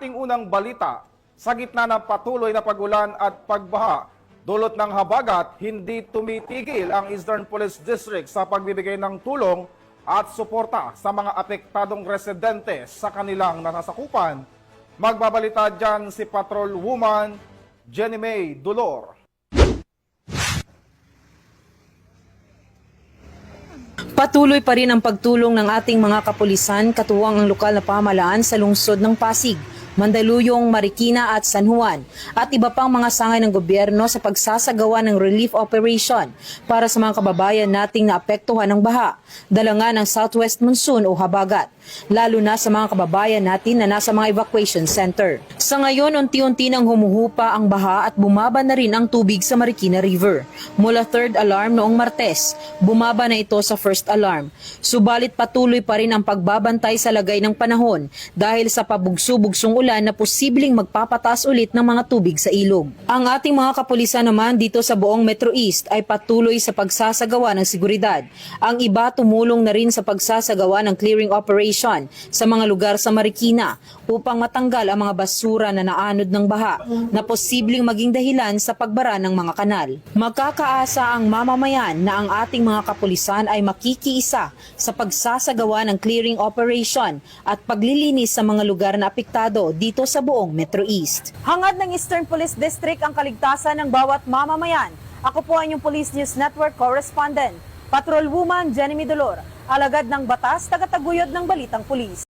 Ating unang balita, sa gitna ng patuloy na pagulan at pagbaha, dulot ng habagat, hindi tumitigil ang Eastern Police District sa pagbibigay ng tulong at suporta sa mga apektadong residente sa kanilang nasasakupan. Magbabalita dyan si Patrol Woman Jenny May Dolor. Patuloy pa rin ang pagtulong ng ating mga kapulisan katuwang ang lokal na pamahalaan sa lungsod ng Pasig, Mandaluyong, Marikina at San Juan at iba pang mga sangay ng gobyerno sa pagsasagawa ng relief operation para sa mga kababayan nating naapektuhan ng baha, dala nga ng southwest monsoon o habagat, lalo na sa mga kababayan natin na nasa mga evacuation center. Sa ngayon, unti-unti nang humuhupa ang baha at bumaba na rin ang tubig sa Marikina River. Mula 3rd alarm noong Martes, bumaba na ito sa 1st alarm. Subalit patuloy pa rin ang pagbabantay sa lagay ng panahon dahil sa pabugso-bugsong ulan na posibleng magpapataas ulit ng mga tubig sa ilog. Ang ating mga kapulisan naman dito sa buong Metro East ay patuloy sa pagsasagawa ng seguridad. Ang iba tumulong na rin sa pagsasagawa ng clearing operation sa mga lugar sa Marikina upang matanggal ang mga basura na naanod ng baha na posibleng maging dahilan sa pagbara ng mga kanal. Magkakaasa ang mamamayan na ang ating mga kapulisan ay makikiisa sa pagsasagawa ng clearing operation at paglilinis sa mga lugar na apektado dito sa buong Metro East. Hangad ng Eastern Police District ang kaligtasan ng bawat mamamayan. Ako po ang inyong Police News Network Correspondent, Patrol Woman Jenny Dolor, alagad ng batas, tagataguyod ng Balitang Pulis.